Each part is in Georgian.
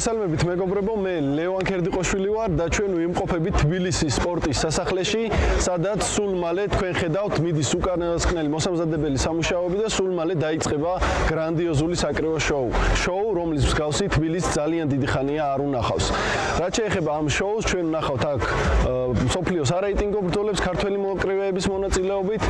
მოგესალმებით მეგობრებო, მე ლევან ქერდიყოშვილი ვარ და ჩვენ ვიმყოფებით თბილისის სპორტის სასახლეში, სადაც სულ მალე თქვენ ხედავთ მიდის უკანასკნელი მოსამზადებელი სამუშაოები და სულ მალე დაიწყება გრანდიოზული საკრებო შოუ, რომლის მსგავსი თბილისს ძალიან დიდი ხანია არ უნახავს. რაც შეეხება ამ შოუს, ჩვენ ვნახავთ აქ მსოფლიოსარეიტინგო ბრძოლებს ქართველი მოკრიბეების მონაწილეობით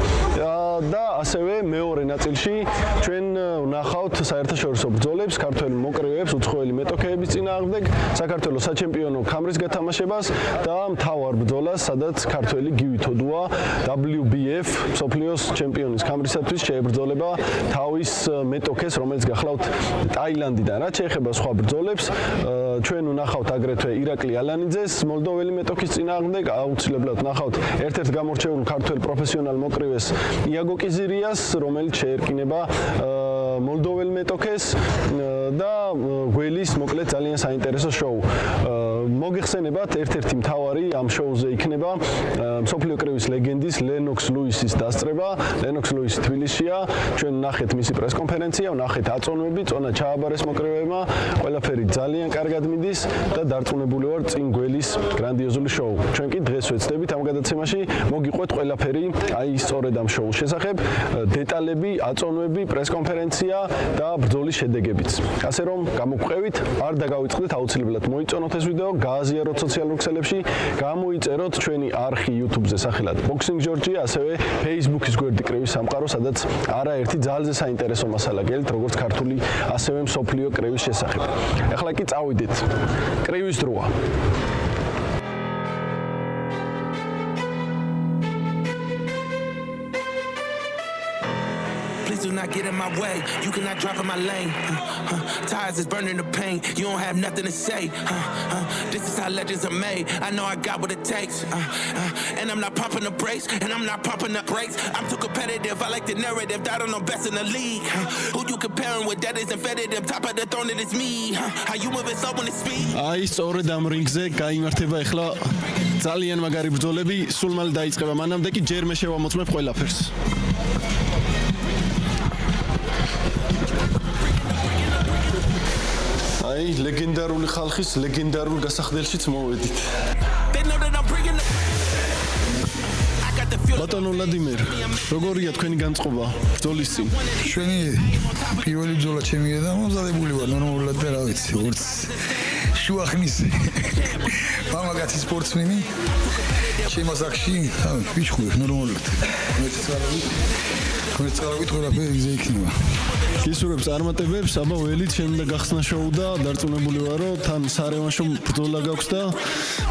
და ასევე მეორე ნაწილში ჩვენ ვნახავთ საერთაშორისო ბრძოლებს ქართველი მოკრიბეებს უცხოელი მეტოქეების წინააღმდეგ, საქართველოს საჩემპიონო ქამრის გათამაშებას და მთავარ ბრძოლას, სადაც ქართველი გივი თოდუა WBF მსოფლიოს ჩემპიონის ქამრისათვის შეებრძოლება თავის მეტოქეს, რომელიც გახლავთ ტაილანდიდან. რაც შეეხება სხვა ბრძოლებს, ჩვენ ვნახავთ აგრეთვე ირაკლი ალანიძეს, მოლდოველი მეტოქის წინააღმდეგ, აუცილებლად ვნახავთ ერთ-ერთ გამორჩეულ ქართველ პროფესიონალ მოკრიბეს იაგო კიზირიას, რომელიც შეერკინება მოლდოվել მეტოქეს და გველის მოკლედ ძალიან საინტერესო შოუ. მოგეხსენებათ, ერთ-ერთი მთავარი ამ შოუზე იქნება მსოფლიო კრების ლეგენდის ლენოქს ლუისის დასწრება. ლენოქს ლუისი თბილისშია. ჩვენ ვნახეთ მისი პრესკონფერენცია, ვნახეთ აწონვები, წონა ჩააბარეს მოკრებებმა, ყველაფერი ძალიან კარგად მიდის და დარწმუნებული ვარ წინ გველის გრანდიოზული შოუ. ჩვენ კი დღეს ვეცდებით ამ გადაცემაში მოგიყვეთ ყველაფერი აი სწორედ ამ შოუს შესახებ, დეტალები, აწონვები, პრესკონფერენცია და ბრძოლის შედეგებიც. ასე რომ გამოგყვებით, არ დაგავიწყდეთ, აუცილებლად მოიწონოთ ეს ვიდეო, გააზიაროთ სოციალურ ქსელებში, გამოიწეროთ ჩვენი არხი YouTube-ზე სახელად Boxing Georgia, ასევე Facebook-ის გვერდი კრების სამყარო, სადაც არაერთი ძალზე საინტერესო მასალა გელით, როგორც ქართული, ასევე მსოფლიო კრების შესახებ. ახლა კი წავიდეთ. კრების დროა. Do not get in my way. You cannot drop in my lane. Tires is burning the pain. You don't have nothing to say. This is how legends are made. I know I got what it takes. And I'm not popping the brakes. And I'm not popping the brakes. I'm too competitive. I like the narrative. I don't know best in the league. Who you comparing with? That isn't competitive. Top of the throne, it is me. How you moving so when it's speed? აი სწორედ ამ რინგზე გაიმართება ახლა ძალიან მაგარი ბრძოლები. სულ მალე დაიწყება. მანამდე კი ჯერ მე შევამოწმებ ყველაფერს. აი ლეგენდარული ხალხის ლეგენდარულ გასახდელშიც მოვედით. ბატონო ვლადიმერ, როგორია თქვენი განწყობა ბრძოლის წინ? ჩვენი პირველი ბრძოლა ჩემია და მომზადებული ვარ ნორმალურად და რა ვიცი, ვორც შუახნის მამაკაცი სპორტსმენი შემოსახში, ვიჩხური ნორმალურად. მეცალავით ყველაფერი ზე იქნება. გისურვებ წარმატებებს, აბა ველით შენ და გახსნა შოუ და დარწმუნებული ვარ, რომ თან სარევანშო ბრძოლა გაქვს და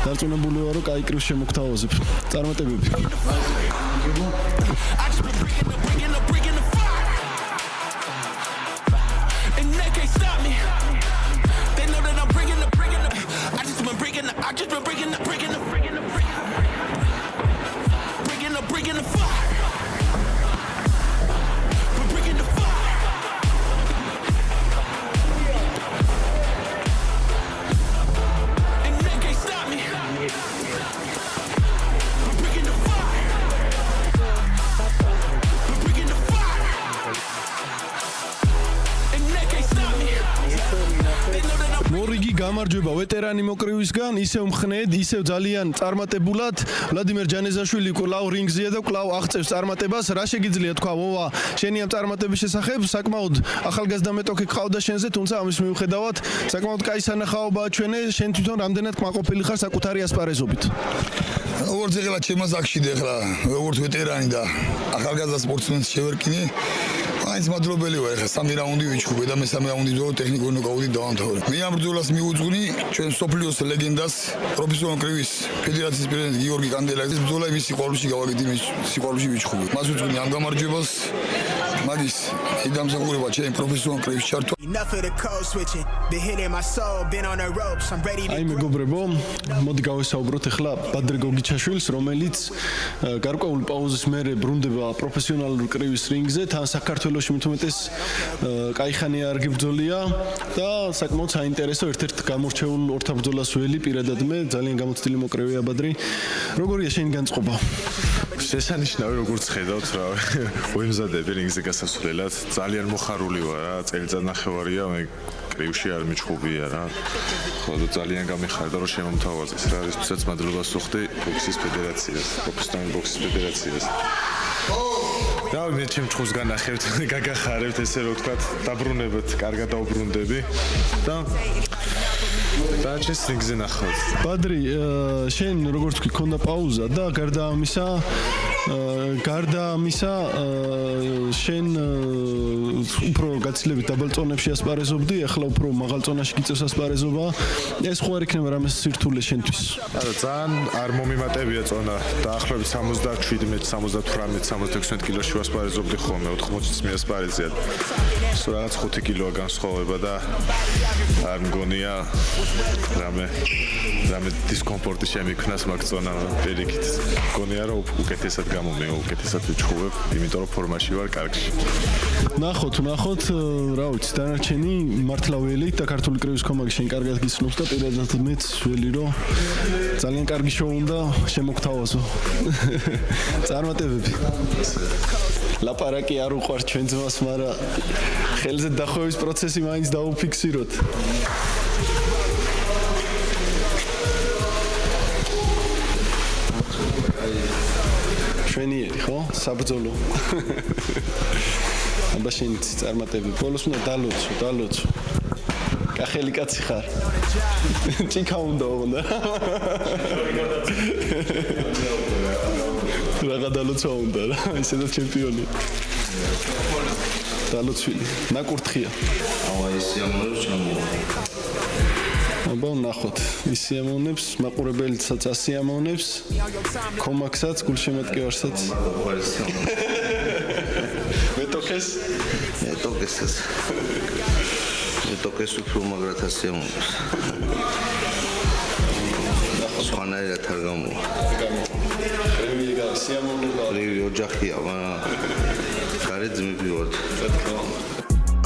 დარწმუნებული ვარ, რომ კაი კრივს შემოგთავაზებ. წარმატებები. მორიგი გამარჯვება ვეტერანი მოკრივისგან, ისევ მხნედ, ისევ ძალიან წარმატებულად. ვლადიმერ ჯანეზაშვილი კლავ რინგზია და კლავ აღწევს წარმატებას. რა შეგიძლია თქვა ვოვა შენი ამ წარმატების შესახებ? საკმაოდ ახალგაზრდა მეტოქე გყავდა შენზე, თუმცა ამის მიუხედავად საკმაოდ კაი სანახაობაა ჩვენე. შენ თვითონ რამდენად კმაყოფილი ხარ საკუთარი ასპარეზობით? როგორც ეხლა ჩემს აქში და ეხლა როგორც ვეტერანი და ახალგაზრდა სპორტსმენს შევერკინე. მაინც მადლობელი ვარ, ეხლა 3 რაუნდი ვიჩხუბე და მე 3 რაუნდი ბრძოლა ტექნიკური ნოკაუტით დავამთავრე. მე ამ ბრძოლას მიუძღვნი ჩვენ სოფლიოს ლეგენდას, პროფესიონალ კრების ფედერაციის პრეზიდენტ გიორგი კანდელაკის ბრძოლა მის სიყვარულში გავაკეთე, მის სიყვარულში ვიჩხუბე. მას ვუძღვნი ამ გამარჯვებას. მაგის იდამსახურება ჩემ პროფესიონალ კრების ჩართვა. აი მეგობრებო, მოდი გავესაუბროთ ახლა ბადრე გოგიჩაშვილს, რომელიც გარკვეული პაუზის მერე ბრუნდება პროფესიონალურ კრების რინგზე, თან საქართველოში მithumetes კაი ხანი არ გიბრძოლია და საკმაოდ საინტერესო ერთ-ერთ გამორჩეულ ორთაბრძოლას ველი პირადად მე ძალიან გამოცდილი მოკრებია ბადრი. როგორია შენი განწყობა? შესანიშნავი როგორც ხედავთ რა, ვემზადები რინგზე გასასვლელად, ძალიან მოხარული ვარ რა, წელიწად ნახევარია მე რივში არ მიჩხუბია რა. ხოლო ძალიან გამიხარდა რომ შემომთავაზეს რა, რისთვისაც მადლობას ვუხდი ბოქსის ფედერაციას, პროფესიონალური ბოქსის ფედერაციას. და მე ჩემ ჩხუბს განახევთ, გაგახარებთ ესე რომ ვთქვათ, დაბრუნებთ, კარგად დაუბრუნდები და ჩეს რინგზე ნახავთ. ბადრი, შენ როგორც თქვი, ქონდა პაუზა და გარდა ამისა შენ უფრო გაცილებით დაბალ წონებში ასპარეზობდი, ახლა უფრო მაღალ წონაში გიწევს ასპარეზობა. ეს ხო არ იქნება რამე სირთულე შენთვის? არა, ძალიან არ მომიმატებია წონა. დაახლოებით 77, 78, 76 კილოში ვასპარეზობდი ხოლმე, 80-ს მიასპარეზია. სულ რაღაც 5 კილოა განსხვავება და არ მგონია რამე დისკომფორტი შემიქმნას მაგ წონა პირიქით. მგონია რომ უკეთესად გამომეო, უკეთესად ვიჩხუბებ, იმიტომ რომ ფორმაში ვარ კარგში. ნახოთ, რა ვიცი, დანარჩენი მართლა ველით და ქართული კრივის კომაგი შენ კარგად გიცნობს და პირადად მეც ველი რომ ძალიან კარგი შოუ უნდა შემოგთავაზო. წარმატებები. ლაპარაკი არ უყვარს ჩვენ ძმას, მაგრამ ხელზე დახვევის პროცესი მაინც დაუფიქსიროთ. შვენიერი ხო? საბრძოლო. აბა შენიც წარმატებები. ბოლოს უნდა დალოცო. კახელი კაცი ხარ. ჭიქა უნდა. რაღა დალოცვა უნდა რა, ისედაც ჩემპიონი. დალოცვილი, ნაკურთხია. აბა ნახოთ, ის სიამოვნებს, მაყურებელსაც ასიამოვნებს, კომაკსაც, გულშემატკივარსაც. მეტოკეს უფრო მაგრად ასიამოვნებს. სხვანაირად არ გამოვა. რივი ოჯახია, მაგრამ გარეთ ძმები ვართ.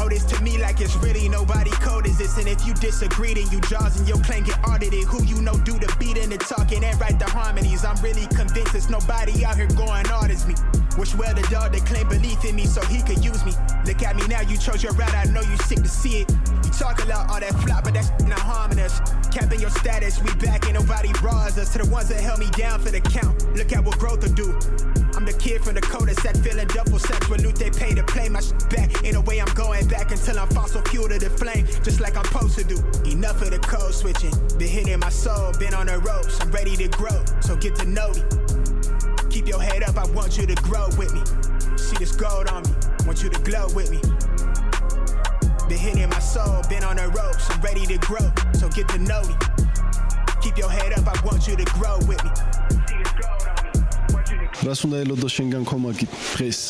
Oh, this to me like it's really nobody code is this. And if you disagree, then you jaws and your claim get audited. Who you know do the beating and talking and write the harmonies. I'm really convinced there's nobody out here going hard as me. Wish well the dog that claim belief in me so he could use me. Look at me now, you chose your route, I know you sick to see it. You talk a lot, all that flop, but that's not harming us. Capping your status, we back, ain't nobody bras us. To the ones that held me down for the count, look at what growth will do. I'm the kid from the cul-de-sac, feeling double sex with loot they pay to play my back. Ain't no way I'm going back until I'm fossil fuel to the flame, just like I'm supposed to do. Enough of the code switching, been hitting my soul, been on the ropes, I'm ready to grow, so get to know me. Keep your head up, I want you to grow with me. See this gold on me, want you to glow with me. Been hitting my soul, been on the ropes, I'm ready to grow, so get to know me. Keep your head up, I want you to grow with me. See this gold on me, want you to grow. რას უნდა ელოდო შენგან კომაგი დღეს?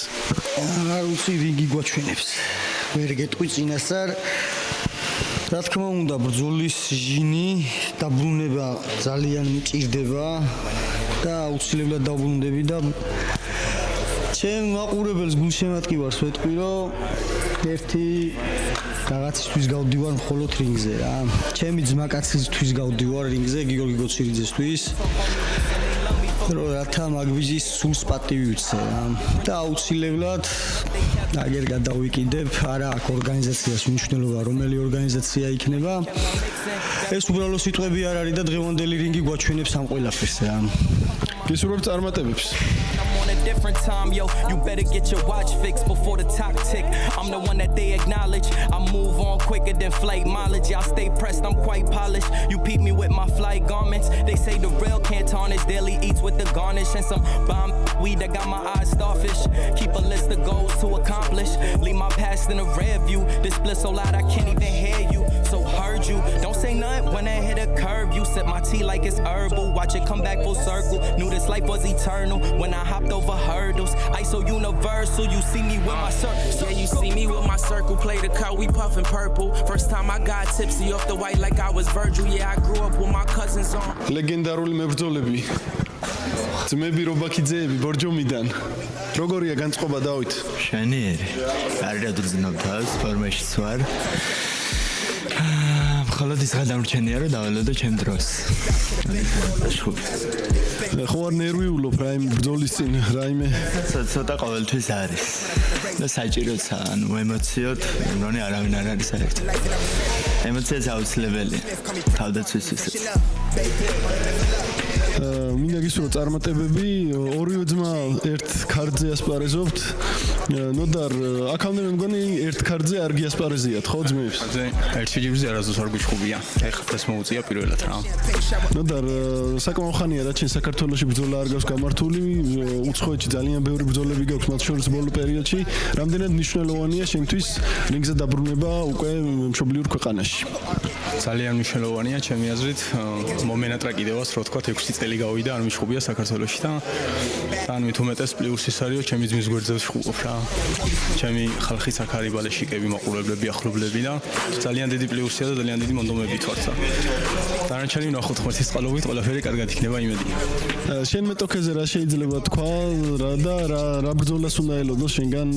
არ ვიცი რინგი გვაჩვენებს. ვერ გეტყვი წინასწარ. რა თქმა უნდა, ბრძოლის ჟინი დაბრუნება ძალიან მჭირდება და აუცილებლად დაბრუნდები და ჩემ მაყურებელს გულშემატკივარს ვეტყვი, რომ ერთი რაღაცისთვის გავდივარ მხოლოდ რინგზე რა. ჩემი ძმაკაცისთვის გავდივარ რინგზე, გიორგი გოცირიძესთვის. რომ რათა მაგბიძის სულს პატივი ვიცე რა. და აუცილებლად აგერ გადავიკიდებ, არა აქ ორგანიზაციას მნიშვნელობა, რომელი ორგანიზაცია იქნება. ეს უბრალოდ სიტყვები არ არის და დღევანდელი რინგი გვაჩვენებს ამ ყველაფერს რა. გისურვებ წარმატებებს. Different time, yo, you better get your watch fixed before the clock tick. I'm the one that they acknowledge. I move on quicker than flight mileage. Y'all stay pressed, I'm quite polished. You peep me with my flight garments. They say the real can't tarnish. Daily eats with the garnish and some bomb weed that got my eyes starfish. Keep a list of goals to accomplish. Leave my past in a rear view. This bliss so loud I can't even hear you. So heard you. Don't say nothing when I hit a curve. You sip my tea like it's herbal. Watch it come back full circle. Knew this life was eternal when I hopped over hurdles. I so universal, you see me with my circle. Yeah, you see me with my circle, play the car, we puffin' purple. First time I got tipsy off the white like I was Virgil. Yeah, I grew up with my cousins on. ლეგენდარული მებრძოლები. ძმები რობაქიძეები ბორჯომიდან. როგორია განწყობა დავით? შენიერი. კარგად ვძნობ თავს, ფორმაშიც ვარ. მხოლოდ ის გადამრჩენია, რომ დავალოდო ჩემ დროს. ხო არ ნერვიულობ რაიმე ბრძოლის წინ, რაიმე ცოტა ყოველთვის არის. და საჭიროა, ანუ ემოციოდ, მგონი არავინ არ არის საერთოდ. ემოციაც აუცილებელია თავდაცვისთვისაც. მინდა გისურვო წარმატებები, ორივე ძმა ერთ ქარდზე ასპარეზობთ. ნოდარ, აქამდე მე მგონი ერთ ქარდზე არ გიასპარეზიათ, ხო ძმებს? ერთ შეჯიბრზე არასდროს არ გიჩხუბია. ეხლა დღეს მოუწია პირველად რა. ნოდარ, საკმაოდ ხანია რა ჩვენ საქართველოში ბრძოლა არ გაქვს გამართული, უცხოეთში ძალიან ბევრი ბრძოლები გაქვს, მათ შორის ბოლო პერიოდში. რამდენად მნიშვნელოვანია შენთვის რინგზე დაბრუნება უკვე მშობლიურ ქვეყანაში? ძალიან მნიშვნელოვანია ჩემი აზრით, მომენატრა კიდევაც რო ვთქვა 6 წელი გავიდა, არ მიშხუბია საქართველოში და თან მით უმეტეს პლუსი ის არის, რომ ჩემი ძმის გვერდზე ვშხუბობ რა. ჩემი ხალხის აქ არის ბალეშიკები, მაყურებლები, ახლობლები და ძალიან დიდი პლუსია და ძალიან დიდი მონდომებით ვართ. დანარჩენი ვნახოთ ღმერთის წყალობით, ყველაფერი კარგად იქნება იმედია. შენ მეტოქეზე რა შეიძლება თქვა რა ბრძოლას უნდა ელოდოს შენგან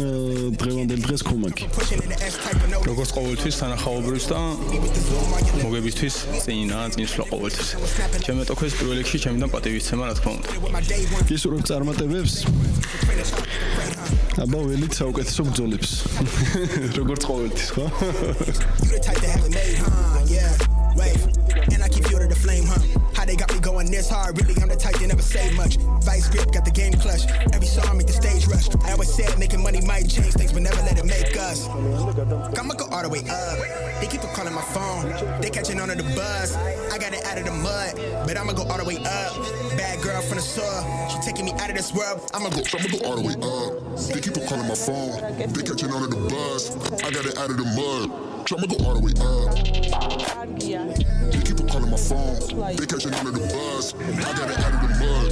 დღევანდელ დღეს ქომაკი? როგორც ყოველთვის თანახაობრივს და მოგებისთვის წინსვლა ყოველთვის. ჩემ მეტოქეს პირველ რიგში ჩემიდან პატივისცემა რა თქმა უნდა. გისურვებ წარმატებებს. აბა ველით საუკეთესო ბრძოლებს. როგორც ყოველთვის, ხო? And I keep fuel to the flame, huh? How they got me going this hard? Really, I'm the type that never say much. Vice grip, got the game clutch. Every song make the stage rush. I always said making money might change things, but never let it make us. I'ma go all the way up. They keep on calling my phone. They catching on to the buzz. I got it out of the mud, but I'ma go all the way up. Bad girl from the soil, she taking me out of this world. I'ma go all the way up. They keep on calling my phone. They catching on to the buzz. I got it out of the mud. I'ma go all the way up. They keep on calling my phone. They catching on to the buzz. I got it out of the mud.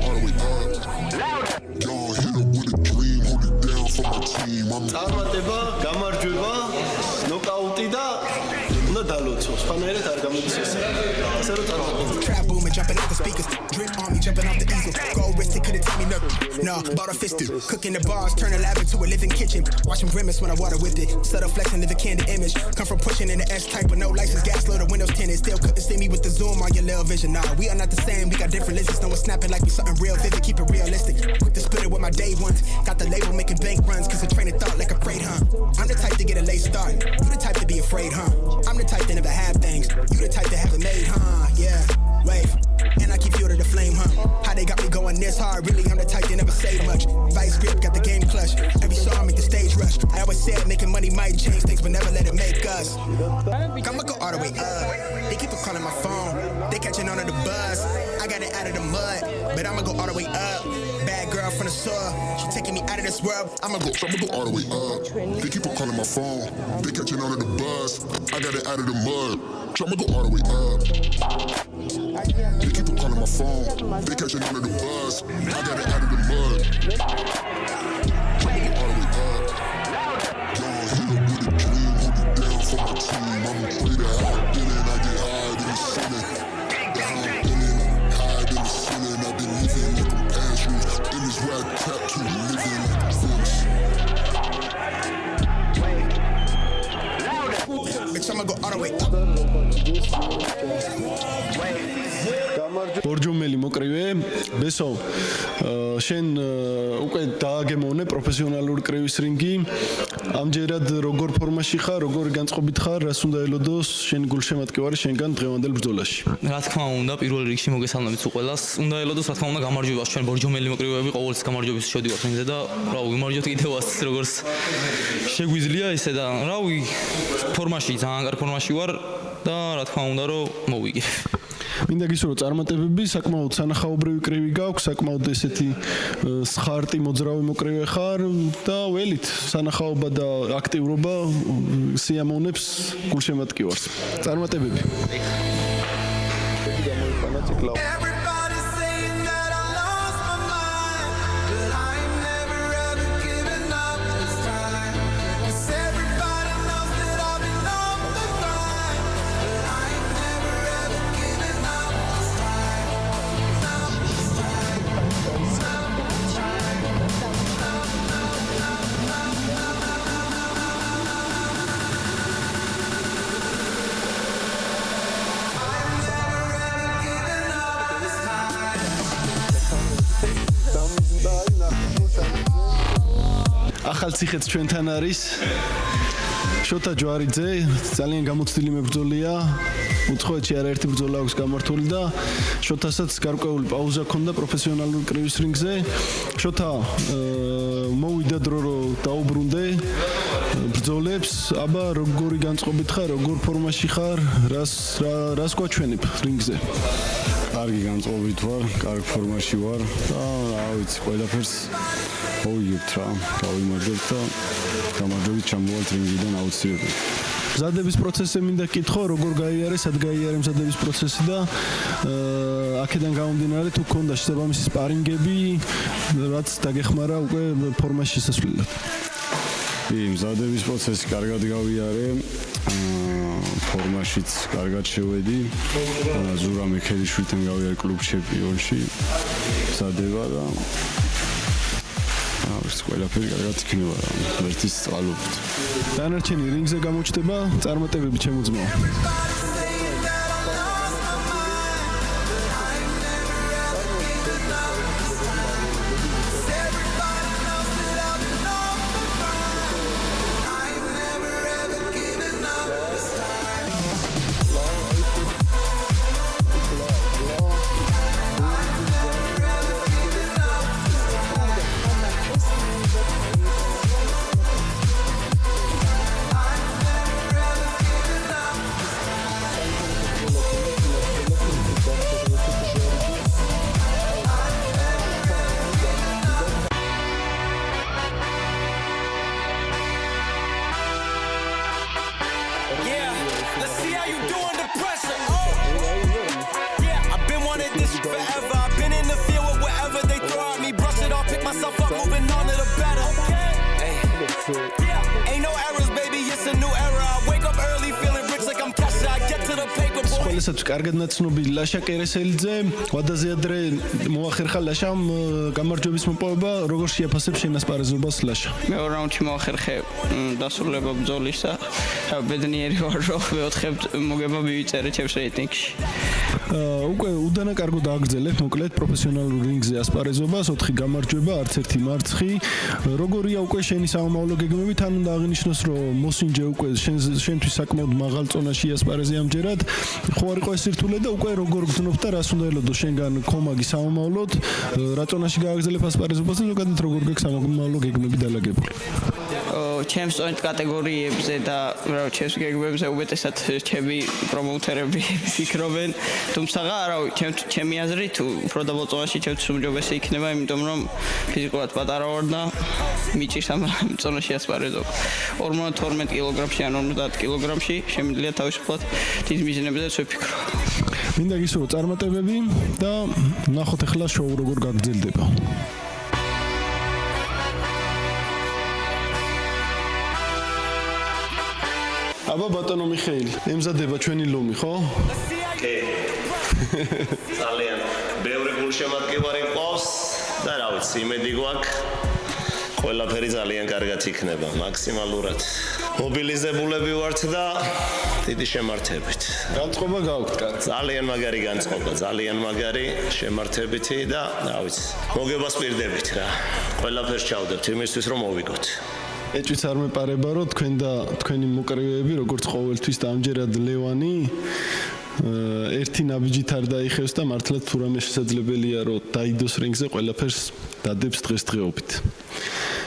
All the way up. Y'all hit up with a dream. Hold it down for my team. წარმატება, გამარჯვება, ნოკაუტი და უნდა დალოცოს. ფანერეთ არ გამოდის ეს. ასე რომ წარმატება. Trap booming, jumping off the speakers. Drip on me, jumping off the easel. Gold wristed, couldn't tell me nothing. Nah, bought a fisted. Cooking the bars, turn a lab into a living kitchen. Watching grimace when I water with it. Subtle flexing, live a candid image. Come from pushing in the S type with no license, gas low, the windows tinted. Still couldn't see me with the zoom on your little vision. Nah, we are not the same, we got different lenses. No one's snapping like we something real vivid. Keep it realistic. Quick to split it with my day ones. Got the label making bank runs, cause a train of thought like a freight, huh? I'm the type to get a late start. You the type to be afraid, huh? I'm the type to never have things. You the type to have it made, huh? Yeah, wave. And I keep fuel to the flame, huh? How they got me going this hard? Really, I'm the type that never say much. Vice grip, got the game clutch. Every song make the stage rush. I always said making money might change things, but never let it make us. I'ma go all the way up. They keep on calling my phone. They catching on to the buzz. I got it out of the mud, but I'ma go all the way up. Bad girl from the soil, she taking me out of this world. I'ma go all the way up. They keep on calling my phone. They catching on to the buzz. I got it out of the mud. I'ma go all the way up. They keep on calling my phone. They catching on to the buzz. I got it out of the mud. I'ma go all the way up. Y'all hit up with a dream. Hold it down for my team. I'ma play that how I did it. I get higher than the ceiling. That how I'm feeling. Higher than the ceiling. I've been living like I'm past you. In this rap trap, keep living like I'm finished. Bitch, I'ma go all the way up. ბორჯომელი მოკრივე, ბესო, შენ უკვე დააგემოვნე პროფესიონალურ კრივის რინგი. ამჯერად როგორ ფორმაში ხარ, როგორ განწყობით ხარ, რას უნდა ელოდოს შენ გულშემატკივარი შენგან დღევანდელ ბრძოლაში? რა თქმა უნდა, პირველ რიგში მოგესალმებით უყველას. უნდა ელოდოს რა თქმა უნდა გამარჯვებას. ჩვენ ბორჯომელი მოკრივეები ყოველთვის გამარჯვების შევდივართ რინგზე და რავი, ვიმარჯვოთ კიდევაც როგორც შეგვიძლია ისე და რავი, ფორმაში, ძალიან კარგ ფორმაში ვარ და რა თქმა უნდა რომ მოვიგებ. მინდა გისურვო წარმატებები, საკმაოდ სანახაობრივი კრივი გაქვს, საკმაოდ ესეთი სხარტი მოძრავი მოკრივე ხარ და ველით სანახაობა და აქტიურობა სიამოვნებს გულშემატკივარს. წარმატებები. ახალციხეც ჩვენთან არის. შოთა ჯვარიძე ძალიან გამოცდილი მებრძოლია. უცხოეთში არაერთი ბრძოლა აქვს გამართული და შოთასაც გარკვეული პაუზა ჰქონდა პროფესიონალურ კრივის რინგზე. შოთა მოვიდა დრო რომ დაუბრუნდე ბრძოლებს, აბა როგორი განწყობით ხარ, როგორ ფორმაში ხარ, რას გვაჩვენებ რინგზე? კარგი განწყობით ვარ, კარგ ფორმაში ვარ და რა ვიცი, ყველაფერს მოვიგებთ რა, გავიმარჯვებთ და გამარჯვებით ჩამოვალთ რინგიდან აუცილებლად. მზადების პროცესზე მინდა გკითხო, როგორ გაიარე, სად გაიარე მზადების პროცესი და აქედან გამომდინარე თუ გქონდა შესაბამისი სპარინგები, რაც დაგეხმარა უკვე ფორმაში შესასვლელად. მზადების პროცესი კარგად გავიარე, ფორმაშიც კარგად შევედი. ზურა მექელიშვილი გავიარე კლუბ ჩემპიონში. მზადება და ყველაფერი კარგად იქნება რა, ერთის წყალობით. დანარჩენი რინგზე გამოჩნდება, წარმატებები ჩემო. კარგად ნაცნობი ლაშა კერესელიძე, ვადაზე ადრე მოახერხა ლაშამ გამარჯვების მოპოვება, როგორ შეაფასებ შენ ასპარეზობას ლაშა? მეორე რაუნდში მოახერხე დასრულება ბრძოლისა, ბედნიერი ვარ რომ მეოთხე მოგება მივიწერე ჩემს რეიტინგში. უკვე უდანაკარგო დააგრძელებ მოკლედ პროფესიონალურ რინგზე ასპარეზობას, 4 გამარჯვება, არც ერთი მარცხი. როგორია უკვე შენი სამომავლო გეგმები? თან უნდა აღინიშნოს, რომ მოსინჯე უკვე შენთვის საკმაოდ მაღალ წონაში ასპარეზი ამჯერად. ხო არ იყო ეს სირთულე და უკვე როგორ გძნობ და რას უნდა ელოდო შენგან კომაგი სამომავლოდ, რა წონაში გააგრძელებ ასპარეზობას და ზოგადად როგორ გექვს სამომავლო გეგმები დალაგებული? ჩემს წონით კატეგორიებზე და რა ჩემს გეგმებზე უმეტესად ჩემი პრომოუთერები ფიქრობენ, თუმცა რა ჩემი აზრით უფრო დაბალ წონაში ჩემთვის უმჯობესი იქნება, იმიტომ რომ ფიზიკურად პატარა ვარ და მიჭირს ამ წონაში ასპარეზობა. 52 კილოგრამში ან 50 კილოგრამში შემიძლია თავისუფლად დიდ მიზნებზეც ვიფიქრო. მინდა გისურვო წარმატებები და ნახოთ ახლა შოუ როგორ გაგრძელდება. აბა ბატონო მიხეილი, ემზადება ჩვენი ლომი, ხო? კი. ძალიან ბევრი გულშემატკივარი მყავს და რა ვიცი, იმედი გვაქვს. ყველაფერი ძალიან კარგად იქნება, მაქსიმალურად. მობილიზებულები ვართ და დიდი შემართებით. განწყობა გაქვთ, კაცო. ძალიან მაგარი განწყობა, ძალიან მაგარი შემართებითი და რა ვიცი, მოგებას პირდებით რა. ყველაფერს ჩავდებთ იმისთვის რომ მოვიგოთ. ეჭვიც არ მეპარება რომ თქვენ და თქვენი მოკრივეები როგორც ყოველთვის და ამჯერად ლევანი ერთი ნაბიჯით არ დაიხევს და მართლაც თუ რამე შესაძლებელია რომ დაიდოს რინგზე ყველაფერს დადებს დღესდღეობით.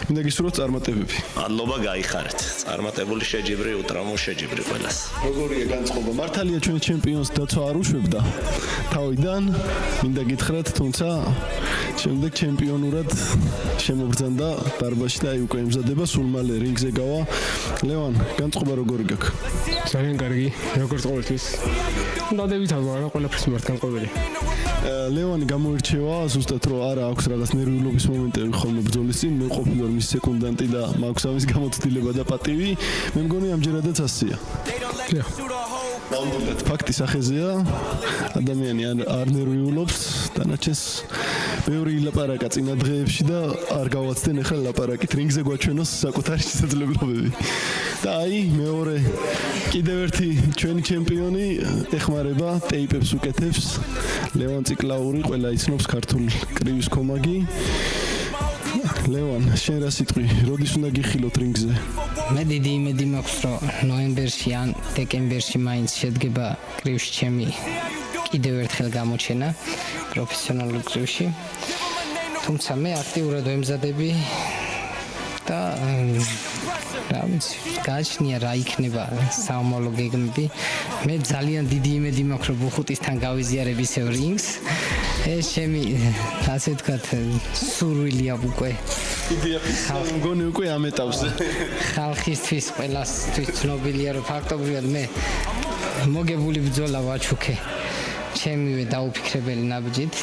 მინდა გისურვოთ წარმატებები. მადლობა, გაიხარეთ. წარმატებული შეჯიბრი, უტრამო შეჯიბრი ყველას. როგორია განწყობა? მართალია ჩვენ ჩემპიონს დაცვა არ უშვებდა თავიდან, მინდა გითხრათ, თუმცა შემდეგ ჩემპიონურად შემოგრძანდა დარბაზში და აი უკვე ემზადება, სულ მალე რინგზე გავა. ლევან, განწყობა როგორი გაქვს? ძალიან კარგი, როგორც ყოველთვის. დადებითად ვარ, ყველაფერს მიმართ განწყობილი. ლევანი გამოირჩევა ზუსტად რომ არა აქვს რაღაც ნერვიულობის მომენტები ხოლმე ბრძოლის წინ, მე ყოფილი ვარ მის სეკუნდანტი და მაქვს ამის გამოცდილება და პატივი, მე მგონი ამჯერადაც ასეა. ნამდვილად ფაქტი სახეზეა, ადამიანი არ ნერვიულობს, დანარჩენს ბევრი ილაპარაკა წინა დღეებში და არ გავაცდენ ახლა ლაპარაკით, რინგზე გვაჩვენოს საკუთარი შესაძლებლობები. და აი მეორე კიდევ ერთი ჩვენი ჩემპიონი ეხმარება, ტეიპებს უკეთებს. ლევან ციკლაური, ყველა იცნობს ქართულ კრივის კომაგი. ლევან, შენ რა სიტყვი, როდის უნდა გიხილოთ რინგზე? მე დიდი იმედი მაქვს, რომ ნოემბერში ან დეკემბერში მაინც შედგება კრივში ჩემი კიდევ ერთხელ გამოჩენა პროფესიონალურ კრივში. თუმცა მე აქტიურად ვემზადები და რა ვიცი, გააჩნია რა იქნება საომალო გეგმები. მე ძალიან დიდი იმედი მაქვს, რომ ბუხუტისთან გავიზიარებ ისევ რინგს. ეს ჩემი, ასე ვთქვათ, სურვილია უკვე. მგონი უკვე ამეტავს. ხალხისთვის, ყველასთვის ცნობილია, რომ ფაქტობრივად მე მოგებული ბრძოლა ვაჩუქე ჩემივე დაუფიქრებელი ნაბიჯით.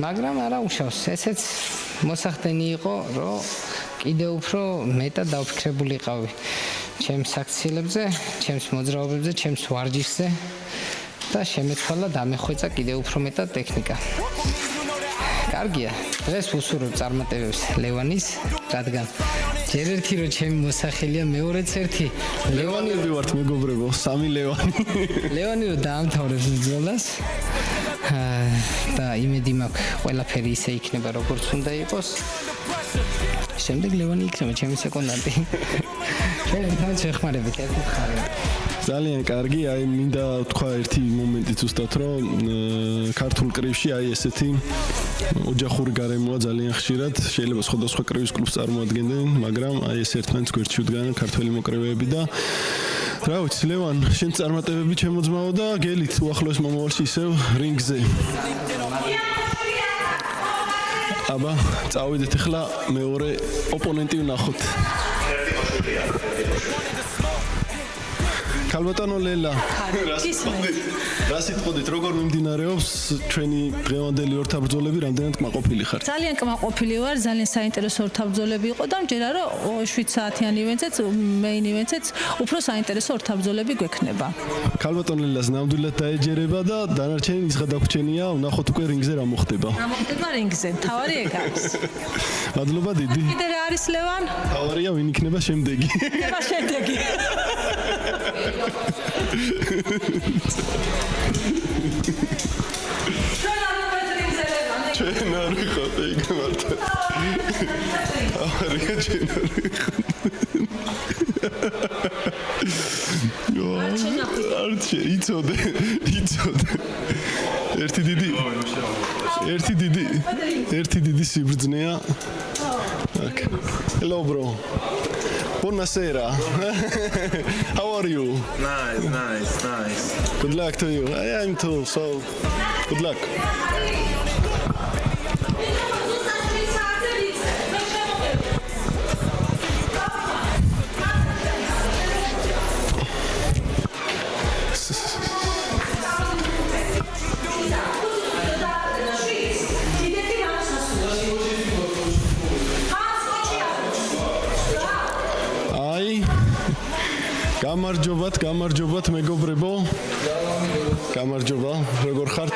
მაგრამ არა უშავს, ესეც მოსახდენი იყო, რომ კიდევ უფრო მეტად დავფიქრებულიყავი ჩემს აქციელებზე, ჩემს მოძრაობებზე, ჩემს ვარჯიშზე და შემეცვალა დამეხვეწა კიდევ უფრო მეტად ტექნიკა. კარგია, დღეს ვუსურვებ წარმატებებს ლევანის, რადგან ჯერ ერთი რომ ჩემი მოსახელია, მეორეც ერთი ლევანები ვართ მეგობრებო, სამი ლევანი. ლევანი რომ დაამთავრებს ბრძოლას და იმედი მაქვს ყველაფერი ისე იქნება როგორც უნდა იყოს. შემდეგ ლევანი იქნება ჩემი სეკონდანტი. ჩვენ თან შეხმარებით ერთი მხარე. ძალიან კარგი, აი მინდა თქვა ერთი მომენტი ზუსტად რომ ქართულ კრივში აი ესეთი ოჯახური გარემოა ძალიან ხშირად, შეიძლება სხვადასხვა კრივის კლუბს წარმოადგენდნენ, მაგრამ აი ეს ერთმანეთს გვერდში უდგანან ქართველი მოკრევეები და რა ვიცი, ლევან, შენ წარმატებები ჩემოძმაო და გელით უახლოეს მომავალში ისევ რინგზე. აბა, წავიდეთ ახლა მეორე ოპონენტი ვნახოთ. ქალბატონო ლელა, რა სიტყვით, როგორ მიმდინარეობს ჩვენი დღევანდელი ორთაბრძოლები, რამდენად კმაყოფილი ხარ? ძალიან კმაყოფილი ვარ, ძალიან საინტერესო ორთაბრძოლები იყო და მჯერა რომ 7 საათიანი ივენთიც, მეინ ივენთიც უფრო საინტერესო ორთაბრძოლები გვექნება. ქალბატონ ლელას ნამდვილად დაეჯერება და დანარჩენი ის გადაგვჩენია, ვნახოთ უკვე რინგზე რა მოხდება. რა მოხდება რინგზე? თავარი ეგ არის. მადლობა დიდი. კიდე რა არის ლევან? თავარია ვინ იქნება შემდეგი. იქნება შემდეგი. ჩვენ არ ვიხოთ ეგ მარტო. ავარია ჩვენ არ ვიხოთ. არჩე, იცოდე. ერთი დიდი სიბრძნეა. Okay. Hello bro. Buonasera. How are you? Nice. Good luck to you. I am too, so good luck. გამარჯობათ მეგობრებო. გამარჯობა, როგორ ხართ?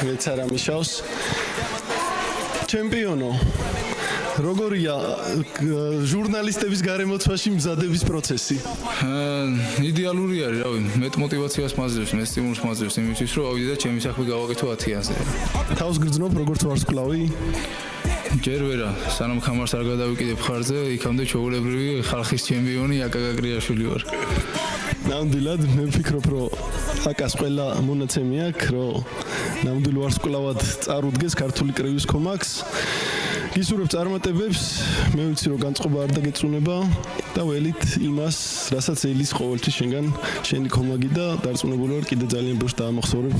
მეც არ ამიშავს. ჩემპიონო. როგორია ჟურნალისტების გარემოცვაში მზადების პროცესი? იდეალური არის, რავი, მეტ мотивაციას მაძლევს, მეტ სტიმულს მაძლევს იმისთვის, რომ ავიდე და ჩემი საქმე გავაკეთო 10-იანზე. თავს გრძნობ როგორც ვარსკვლავი? ჯერ ვერა, სანამ ხამარს არ გადავიკიდებ ხარზე, იქამდე ჩვეულებრივი ხალხის ჩემპიონი აკაკა კრიაშვილი ვარ. ნამდვილად მე ვფიქრობ, რომ აკას ყველა მონაცემი აქვს, რომ ნამდვილ ვარსკვლავად წარუდგეს ქართული კრივის კომაქს. გისურვებ წარმატებებს, მე ვიცი რომ განწყობა არ დაგეწუნება და ველით იმას, რასაც ელის ყოველთვის შენგან შენი კომაგი და დარწმუნებული ვარ კიდე ძალიან ბევრს დაამახსოვრებ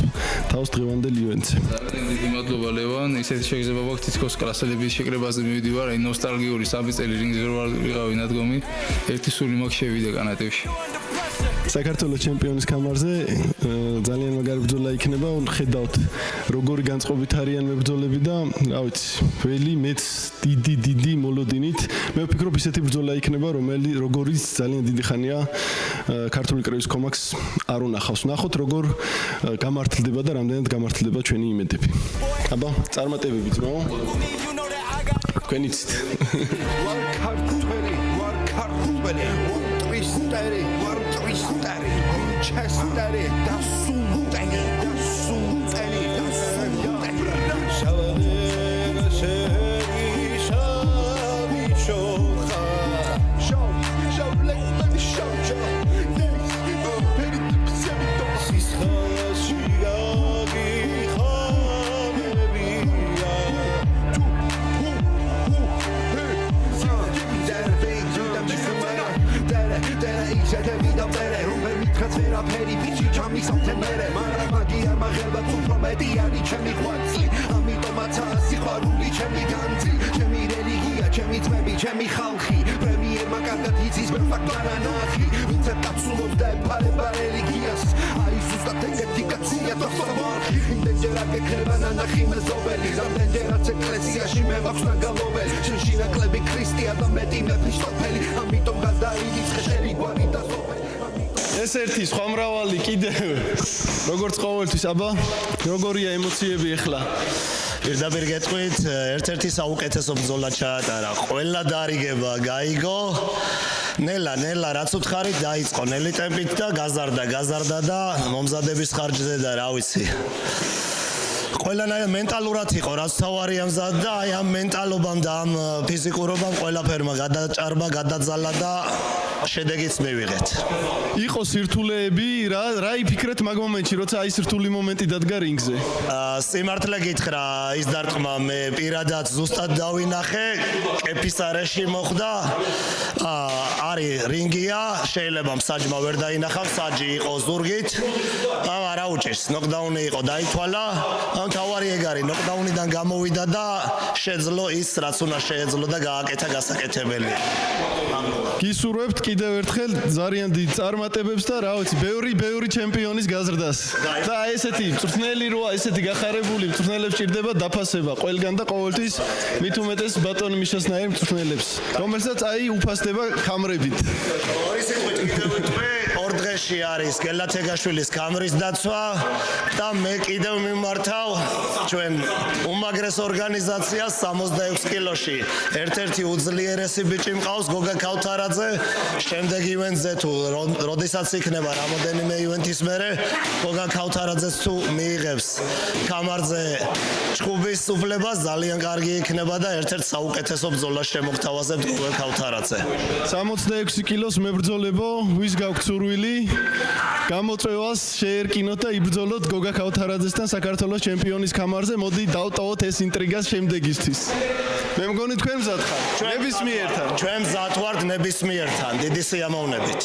თავს დღევანდელ ივენთზე. ძალიან დიდი მადლობა ლევან, ისეთი შეგრძნება მაქვს თითქოს კლასელების შეკრებაზე მივიდივარ, აი ნოსტალგიური 3 წელი რინგზე ვარ ვიყავი ნადგომი, ერთი სული მაქვს შევიდე კანატებში. საქართველოს ჩემპიონის კამარზე ძალიან მაგარი ბრძოლა იქნება, ხედავთ როგორი განწყობით არიან მებრძოლები და რა ვიცი, ველი მეც დიდი მოლოდინით მე ვფიქრობ ისეთი ბრძოლა იქნება, როგორიც ძალიან დიდი ხანია ქართული კრივის კომაქს არ უნახავს. ნახოთ როგორ გამართლდება და რამდენად გამართლდება ჩვენი იმედები. აბა, წარმატებები ძმაო. თქვენ იცით. ვარ ქართველი, ტვისტერი, ვარ ტვისტერი, ჩესტერი, დასუნტენი, შავადერა შევიშა ვიღებაც უფრო მეტი არის ჩემი ხვაწლი ამიტომაც სიყვარული ჩემი განძი ჩემი რელიგია ჩემი ძმები ჩემი ხალხი პრემიერმა კარგად იცის მე ფაქტად ანახი ვინც აწულობს და ეფარება რელიგიას აი ზუსტად ეგეთი კაცია დოქტორი იმდენჯერ აკეთება ნანახი მეზობელი რამდენჯერაც ეკლესიაში მე მაქვს ნაგალობელი შენში ნაკლები ქრისტია და მეტი მეფიშტოფელი ამიტომ გადაიწყე შენი გვარი და სოფელი ეს ერთი სხვა მრავალი კიდევ როგორც ყოველთვის აბა როგორია ემოციები ახლა პირდაპირ გეტყვით ერთ-ერთი საუკეთესო ბრძოლა ჩაატარა ყველა დარიგება გაიგო ნელა რაც უთხარით დაიწყო ნელი ტემპით და გაზარდა და მომზადების ხარჯზე და რა ვიცი ყველანაირად მენტალურად იყო რაც თავარია მზად და აი ამ მენტალობამ და ამ ფიზიკურობამ ყველაფერმა გადაჭარბა გადაძალა და შედეგიც მივიღეთ იყო სირთულეები რა იფიქრეთ მაგ მომენტში როცა აი სირთული მომენტი დადგა რინგზე სიმართლე გითხრა ის დარტყმა მე პირადად ზუსტად დავინახე კეფის არეში მოხდა არის რინგია შეიძლება მსაჯმა ვერ დაინახავ საჯი იყო ზურგით არა უჭირს ნოკდაუნი იყო დაითვალა ამ თავარი ეგ არის ნოკდაუნიდან გამოვიდა და შეძლო ის რაც უნდა შეეძლო და გააკეთა გასაკეთებელი გისურვებთ კიდევ ერთხელ ძალიან დიდ წარმატებებს და რა ვიცი ბევრი ჩემპიონის გაზრდას და ესეთი მწვრთნელი როა ესეთი გახარებული მწვრთნელებს ჭირდება დაფასება ყველგან და ყოველთვის მით უმეტეს ბატონი მიშასნაირ მწვრთნელებს რომელსაც აი უფასდება კამრებით ორი სიტყვით კიდევ ვიტყვი ორ დღეში არის გელათეგაშვილის კამრის დაცვა და მე კიდევ მიმართავ ჩვენ უმაგრეს ორგანიზაციას 66 კილოში ერთ-ერთი უძლიერესი ბიჭი მყავს გოგა ქავთარაძე შემდეგ ივენტზე თუ როდესაც იქნება რამოდენიმე ივენტის მერე გოგა ქავთარაძეს თუ მიიღებს კამარზე ჭუბის უფლებას ძალიან კარგი იქნება და ერთ-ერთ საუკეთესო ბრძოლას შემოგთავაზებთ გოგა ქავთარაძე 66 კილოს მებრძოლებო ვის გაქვთ სურვილი გამოწვევას შეერკინოთ და იბრძოლოთ გოგა ქავთარაძესთან საქართველოს ჩემპიონის კამარზე მოდი დავტოვოთ ეს ინტრიგას შემდეგისთვის მე მგონი თქვენ მზად ხართ ნებისმიერთან ჩვენ მზად ვართ ნებისმიერთან დიდი სიამოვნებით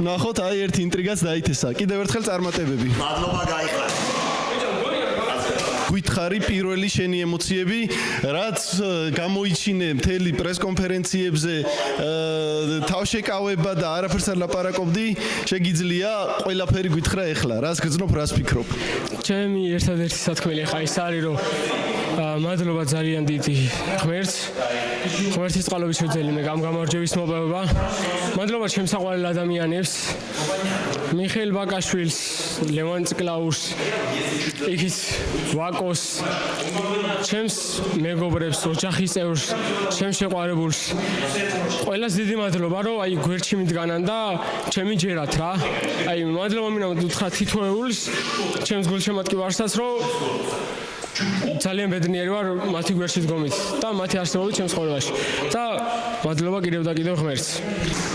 ნახოთ აი ერთი ინტრიგაც დაითესა კიდევ ერთხელ წარმატებები მადლობა გაიხარეთ გითხარი პირველი შენი ემოციები რაც გამოიჩინე მთელი პრესკონფერენციებზე თავშეკავება და არაფერს არ ლაპარაკობდი შეგიძლია ყველაფერი გითხრა ეხლა რას გრძნობ რას ფიქრობ ჩემი ერთადერთი სათქმელი ხა ის არის რომ მადლობა ძალიან დიდი ღმერთის წყალობის შეძელი მე გამარჯვების მოპოვება მადლობა ჩემს საყვარელ ადამიანებს მიხეილ ბაკაშვილს ლევან წკლაურს იქის ვაკოს ჩემს მეგობრებს ოჯახის წევრს ჩემს შეყვარებულს ყველას დიდი მადლობა რომ აი გვერდში მიდგანან და ჩემი ჯერათ რა აი მადლობა მინდა უთხრა თითოეულს ჩემს გულშემატკივარსაც რომ ძალიან ბედნიერი ვარ მათი გვერდში დგომით და მათი არსებობით ჩემს ცხოვრებაში და მადლობა კიდევ და კიდევ ღმერთს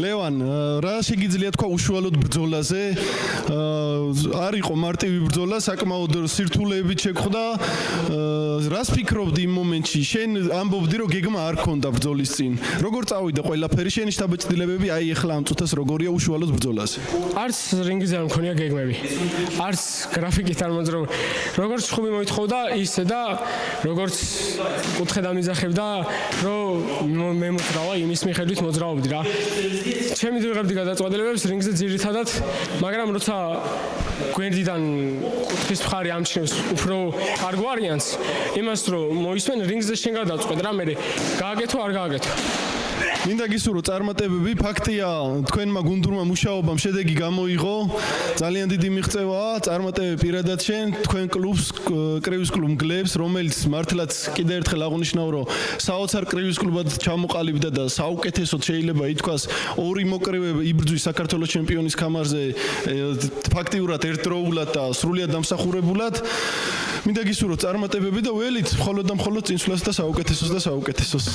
ლევან რა შეგიძლია თქვა უშუალოდ ბრძოლაზე არ იყო მარტივი ბრძოლა საკმაოდ სირთულეებით შეხვდა რას ფიქრობდი იმ მომენტში შენ ამბობდი რომ გეგმა არ ქონდა ბრძოლის წინ როგორ წავიდა ყველაფერი შენი შთაბეჭდილებები აი ეხლა ამ წუთას როგორია უშუალოდ ბრძოლაზე არც რინგზე არ მქონია გეგმები არც გრაფიკით არ მოძრაობ როგორც ხუბი მოითხოვდა ისე და როგორც კუთხე დამიზახებდა რომ მე მოძრავა იმის მიხედვით მოძრაობდი რა ჩემი ვიღებდი გადაწყვეტილებებს რინგზე ძირითადად მაგრამ როცა გვერდიდან კუთხის მხარე ამჩნევს უფრო არ გვარიანს იმას რომ მოისმენ რინგზე შენ გადაწყვეტ რა მე გააკეთო არ გააკეთო მინდა გისურვო წარმატებები ფაქტია თქვენმა გუნდურმა მუშაობამ შედეგი გამოიღო ძალიან დიდი მიღწევაა წარმატებები პირადად შენ თქვენ კლუბს კრივის კლუბ გლებს რომელიც მართლაც კიდევ ერთხელ აღნიშნავ რომ საოცარ კრივის კლუბად ჩამოყალიბდა და საუკეთესოდ შეიძლება ითქვას ორი მოკრივე იბრძვის საქართველოს ჩემპიონის კამარზე ფაქტიურად ერთდროულად და სრულიად დამსახურებულად მინდა გისურვო წარმატებები და ველით მხოლოდ და მხოლოდ წინსვლას და საუკეთესოს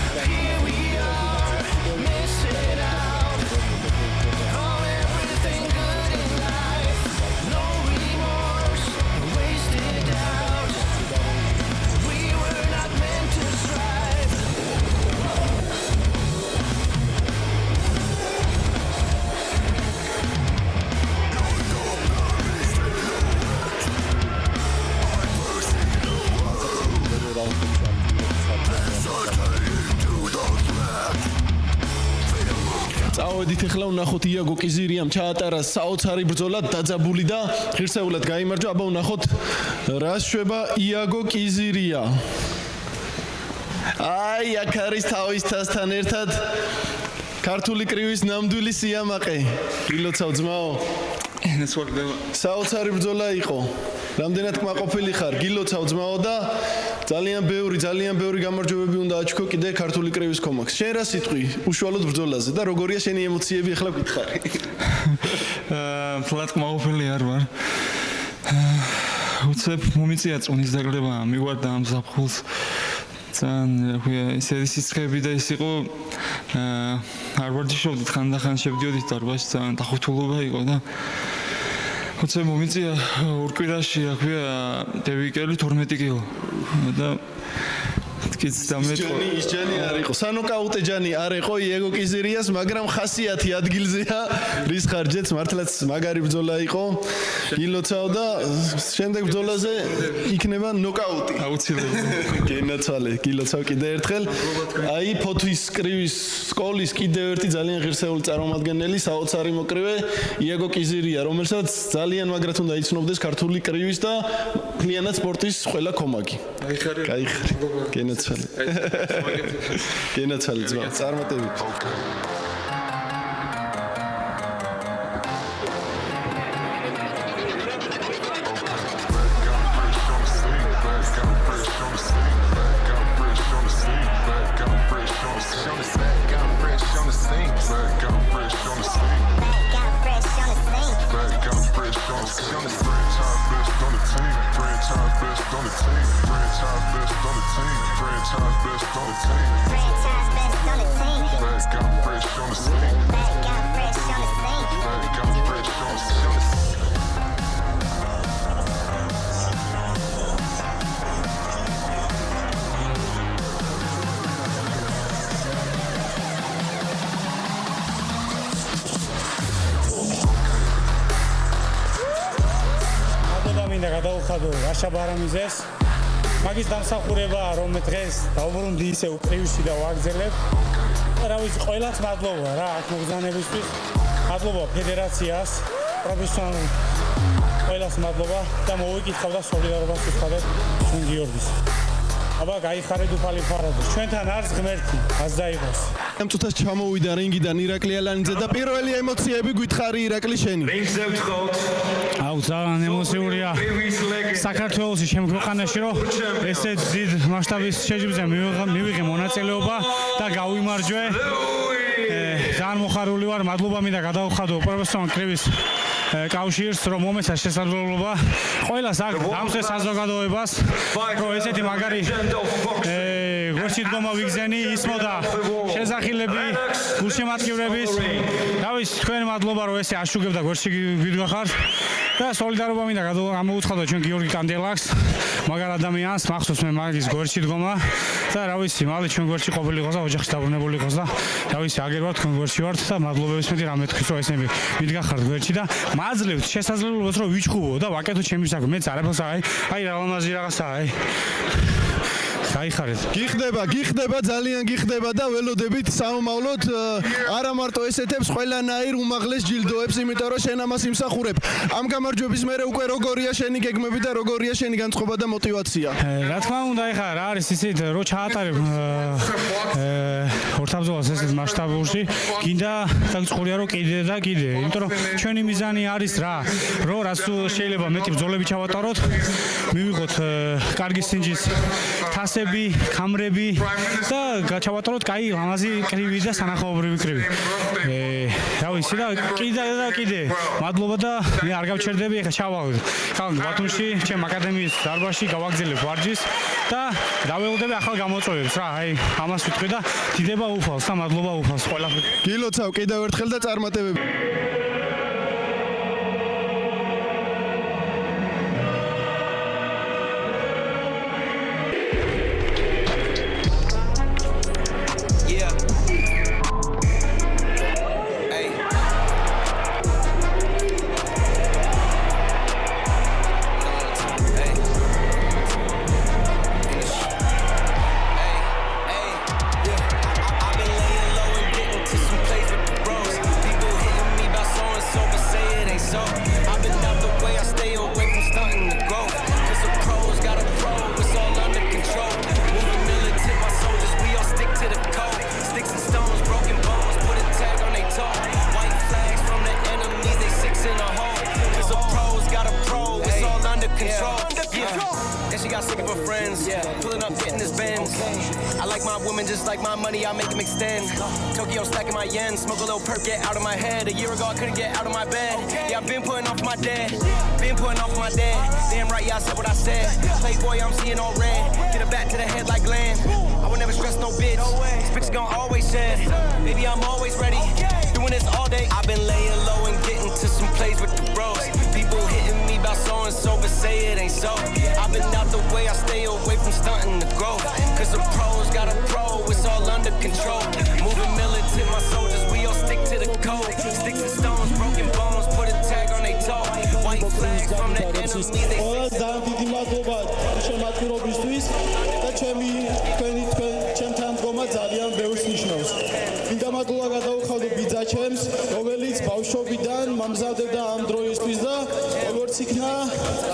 Here we are, missing out on everything good in life. No remorse, wasted out. We were not meant to strive. წავედით ახლა ვნახოთ იაგო კიზირიამ ჩაატარა საოცარი ბრძოლა დაძაბული და ღირსეულად გაიმარჯვა. აბა ვნახოთ რა შვება იაგო კიზირია. აი აქ არის თავის თასთან ერთად ქართული კრივის ნამდვილი სიამაყე. გილოცავ ძმაო. საოცარი ბრძოლა იყო. რამდენად კმაყოფილი ხარ? გილოცავ ძმაო და ძალიან ბევრი გამარჯვებები უნდა აჩქო კიდე ქართული კრივის კომაქს. შენ რა სიტყვი უშუალოდ ბრძოლაზე და როგორია შენი ემოციები ახლა გითხარი? ფლატ კმაყოფილი არ ვარ. უცებ მომიწია წონის დაგრება, მიგვარდა ამ ზაფხულს. ძალიან ესე სიცხეები და ის იყო არ ვარჯიშობდით ხანდახან შევდიოდით დარბაზში, ძალიან დახუთულობა იყო და უცებ მომიწია ორ კვირაში აქვია დევიკელი 12 კილო და კიც დამეტყო ის ჯანი არ იყო სანოკაუტე ჯანი არ იყო იაგო კიზირიას მაგრამ ხასიათი ადგილზეა რის ხარჯეც მართლაც მაგარი ბრძოლა იყო გილოცავ და შემდეგ ბრძოლაზე იქნება ნოკაუტი აუცილებლად გენაცვალე გილოცავ კიდე ერთხელ აი ფოთვის კრივის სკოლის კიდე ერთი ძალიან ღირსეული წარმომადგენელი საოცარი მოკრივე იაგო კიზირია რომელსაც ძალიან მაგრად უნდა იცნობდეს ქართული კრივის და მთლიანად სპორტის ყველა კომაგი კაიხარე გენაცვალე გენაცვალე ძმა წარმატებით გადავხადო რაშა ბარამიზეს მაგის დამსახურებაა რომ მე დღეს დავბრუნდი ისე უკრივში და ვაგზელებ რა ვიცი ყველას მადლობა რა აქ მოგზაურებისთვის მადლობა ფედერაციას პროფესიონალ ყველას მადლობა და მოვიკითხავ და სოლიდარობას ვუხადებ ჩვენ გიორგის აბა გაიხარეთ უფალი ფარადო ჩვენთან არის ღმერთი ას დაიღოს ამ წუთას ჩამოვიდა რინგიდან ირაკლი ალანიძე და პირველი ემოციები გითხარი ირაკლი შენი რინგზე ვთხოვთ აუ ძალიან ემოციურია საქართველოს შემოყვანაში რომ ესე დიდ მასშტაბის შეჯიბრზე მივიღე მონაწილეობა და გავიმარჯვე ძალიან მოხარული ვარ მადლობა მინდა გადავხადო პროფესიონალ კრივის კავშირს რომ მომეცა შესაძლებლობა ყველას აქ დამსვე საზოგადოებას რომ ესეთი მაგარი გვერდში დგომა ვიგზენი ისმოდა შესახილები გულშემატკივრების და ვიცი თქვენ მადლობა რომ ესე აშუქებდა გვერდში გვიდგახართ და სოლიდარობა მინდა გამოუცხადო ჩვენ გიორგი კანდელაკს მაგარ ადამიანს მახსოვს მე მაგის გვერდში დგომა და რა ვიცი მალე ჩვენ გვერდში ყოფილიყოს და ოჯახში დაბრუნებული იყოს და რა ვიცი აგერ ვარ თქვენ გვერდში ვართ და მადლობებს მეტი რამე თქვით რომ ესები მიდგახართ გვერდში და მაძლევთ შესაძლებლობას რომ ვიჩხუბო და ვაკეთო ჩემი საქმე მეც არაფერს აი რა ლამაზი რაღაცაა აი გაიხარეთ გიხდება ძალიან გიხდება და ველოდებით საომავლოდ არა მარტო ესეთებს ყველანაირ უმაღლეს ჯილდოებს იმიტომ რომ შენ ამას იმსახურებ ამ გამარჯვების მერე უკვე როგორია შენი გეგმები და როგორია შენი განწყობა და мотиваცია რა თქმა უნდა ეხა რა არის ისეთ რო ჩაატარებ ორთაბრძოლას ესეთ მასშტაბურში გინდა დაგწყურია რომ კიდე და კიდე იმიტომ რომ ჩვენი მიზანი არის რა რომ რაც შეიძლება მეტი ბრძოლები ჩავატაროთ მივიღოთ კარგი სინჯის თასები, კამრები და გაჩავატაროთ კაი ლამაზი კრივი და სანახაობრივი კრივი. რა ვიცი და კიდე მადლობა და მე არ გავჩერდები ეხა ჩავალ ხალხ ბათუმში ჩემ აკადემიის დარბაზში გავაგზავნებ ვარჯიშს და დაველოდები ახალ გამოწვევებს რა აი ამას ვიტყვი და დიდება უფალს და მადლობა უფალს ყველაფერს. გილოცავ კიდევ ერთხელ და წარმატებები. Just like my money, I make them extend. Tokyo stacking my yen, smoke a little perk, get out of my head. A year ago, I couldn't get out of my bed. Yeah, I've been putting off my dad. Damn right, yeah, I said what I said. Playboy, I'm seeing all red. Get it back to the head like Glenn. I would never stress no bitch. This bitch gon' always shed. Baby, I'm always ready. Doing this all day. I've been laying low and getting to some plays with the bros. People hitting me about so and so, but say it ain't so. I've been out the way, I stay away from stunting the growth. Cause the pros got a pro, it's all under control. Moving militant, my soldiers, we all stick to the code. Sticks and stones, broken bones, put a tag on their toe. White flags from the enemies, they ძალიან დიდი მადლობა შემატკივრობისთვის და ჩემთან დგომა ძალიან ბევრს ნიშნავს. მინდა მადლობა გადაუხადო ბიძაჩემს, რომელიც ბავშვობიდან მომზადებდა ამ დროისთვის და როგორც იქნა,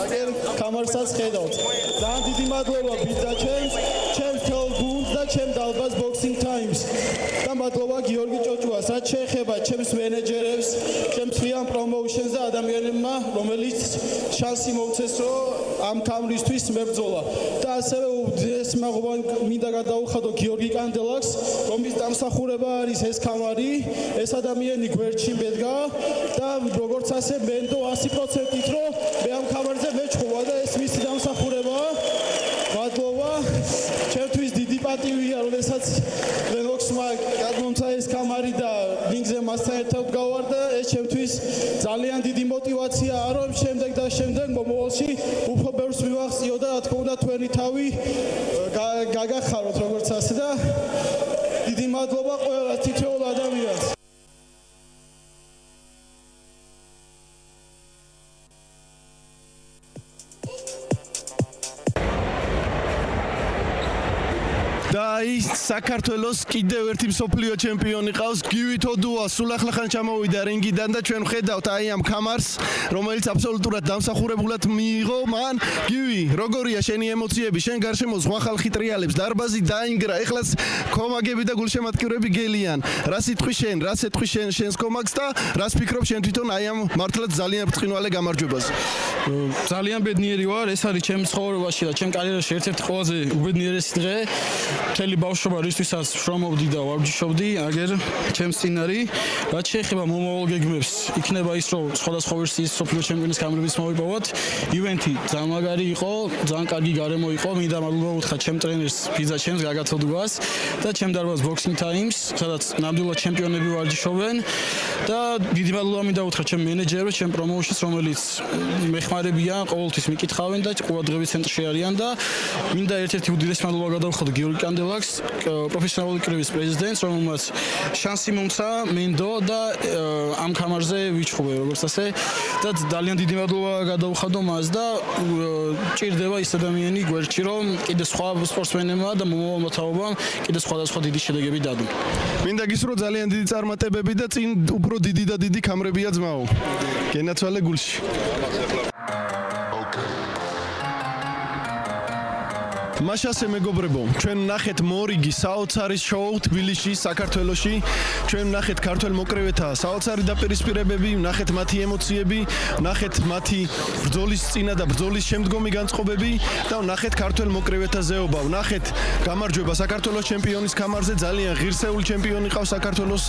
აგერ კამარსაც ხედავთ. ძალიან დიდი მადლობა ბიძაჩემს, ჩემს თელ გუნდს და ჩემ დალბაზ Boxing Times. და მადლობა გიორგი ჭოჭუას, რაც შეეხება ჩემს მენეჯერებს, ჩემს ფლიან პრომოუშენს და ადამიანებმა, რომელიც შანსი მოვცეს, რომ ამ კამრისთვის მებრძოლა. და ასევე უდიდეს მადლობა მინდა გადაუხადო გიორგი კანდელაკს, რომლის დამსახურება არის ეს კამარი, ეს ადამიანი გვერდში მედგა და როგორც ასე მენდო 100%-ით, რომ მე ამ კამარზე მეჩხობა და ეს მისი დამსახურებაა. მადლობა. ჩემთვის დიდი პატივია, როდესაც ლენოქსმა გადმომცა ეს კამარი და ლინკზე მასთან ერთად გავარ და ეს ჩემთვის ძალიან დიდი мотиваციაა, რომ შემდეგ მომავალში უფრო ბევრს მივახციო და რა თქმა უნდა თქვენი თავი გაგახაროთ როგორც ასე და დიდი მადლობა ყველა თითოეულ ადამიანს. და ის საქართველოს კიდევ ერთი მსოფლიო ჩემპიონი ყავს გივი თოდუა, სულ ახლახან ჩამოვიდა რინგიდან და ჩვენ ვხედავთ აი ამ კამარს, რომელიც აბსოლუტურად დამსახურებულად მიიღო მან. გივი, როგორია შენი ემოციები? შენ გარშემო სხვა ხალხი ტრიალებს, დარბაზი დაინგრა, ეხლაც კომაგები და გულშემატკივრები გელიან. რას იტყვი შენს კომაგს და რას ფიქრობ შენ თვითონ აი ამ მართლაც ძალიან ბრწყინვალე გამარჯვებაზე? ძალიან ბედნიერი ვარ, ეს არის ჩემს ცხოვრებაში და ჩემ კარიერაში ერთ-ერთი ყველაზე უბედნიერესი დღე. მთელი ბავშვობა რისთვისაც შრომობდი და ვარჯიშობდი, აგერ ჩემს წინ არის. რაც შეეხება მომავალ გეგმებს, იქნება ის, რომ სხვადასხვა ვერსიის სოფლიო ჩემპიონის კამრების მოვიპოვოთ. ივენთი ძალიან მაგარი იყო, ძალიან კარგი გარემო იყო. მინდა მადლობა უთხრა ჩემ ტრენერს ბიძაჩემს, გაგათოდუას და ჩემ დარბაზ Boxing Times, სადაც ნამდვილად ჩემპიონები ვარჯიშობენ და დიდი მადლობა მინდა უთხრა ჩემ მენეჯერებს, ჩემ პრომოუშენს, რომელიც მეხმარებიან, ყოველთვის მიკითხავენ და ყურადღების ცენტრში არიან და მინდა ერთ-ერთი უდიდესი მადლობა გადავხადო გიორგი კანდელაკს, პროფესიონალური კრების პრეზიდენტს, რომელმაც შანსი მომცა მენდო და ამ კამარზე ვიჩხუბე, როგორც ასე და ძალიან დიდი მადლობა გადავხადო მას და ჭირდება ის ადამიანი გვერდში, რომ კიდე სხვა სპორტსმენებმა და მომავალ მოთაობამ კიდე სხვადასხვა დიდი შედეგები დადო. მინდა გისურვო ძალიან დიდი წარმატებები და წინ უფრო დიდი და დიდი კამრებია ძმაო. გენაცვალე გულში. მაშასე მეგობრებო, ჩვენ ნახეთ მორიგი საოცარი შოუ თბილისში, საქართველოში. ჩვენ ნახეთ ქართველ მოკრევეთა საოცარი დაპირისპირებები, ნახეთ მათი ემოციები, ნახეთ მათი ბრძოლის წინა და ბრძოლის შემდგომი განწყობები და ნახეთ ქართველ მოკრევეთა ზეობა. ნახეთ გამარჯვება საქართველოს ჩემპიონის კამარზე, ძალიან ღირსეული ჩემპიონი ყავს საქართველოს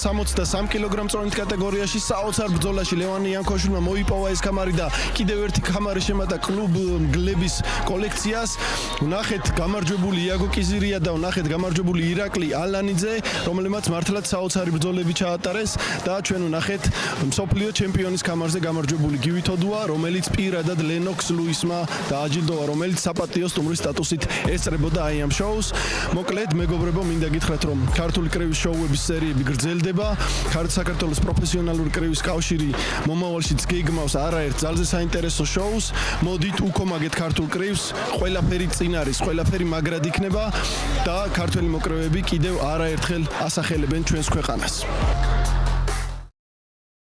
63 კილოგრამ-წონით კატეგორიაში. საოცარ ბრძოლაში ლევან იანქოშვილმა მოიპოვა ეს კამარი და კიდევ ერთი კამარი შემატა კლუბ გლების კოლექციას. ნახეთ გამარჯვებული იაგო კიზირია და ნახეთ გამარჯვებული ირაკლი ალანიძე, რომელმაც მართლაც საოცარი ბრძოლები ჩაატარეს და ჩვენ ნახეთ მსოფლიო ჩემპიონის კამარზე გამარჯვებული გივი თოდუა, რომელიც პირადად ლენოქს ლუისმა დააჯილდოვა, რომელიც საპატიო სტუმრის სტატუსით ესწრებოდა აი ამ შოუს. მოკლედ, მეგობრებო, მინდა გითხრათ, რომ ქართული კრევის შოუების სერიები გრძელდება. საქართველოს პროფესიონალური კრევის კავშირი მომავალშიც გეგმავს არაერთ ძალზე საინტერესო შოუს. მოდით უკომაგეთ ქართულ კრევს, ყველაფერი წინ არის, ყველაფერი მაგრად იქნება და ქართველი მოკრევები კიდევ არაერთხელ ასახელებენ ჩვენს ქვეყანას.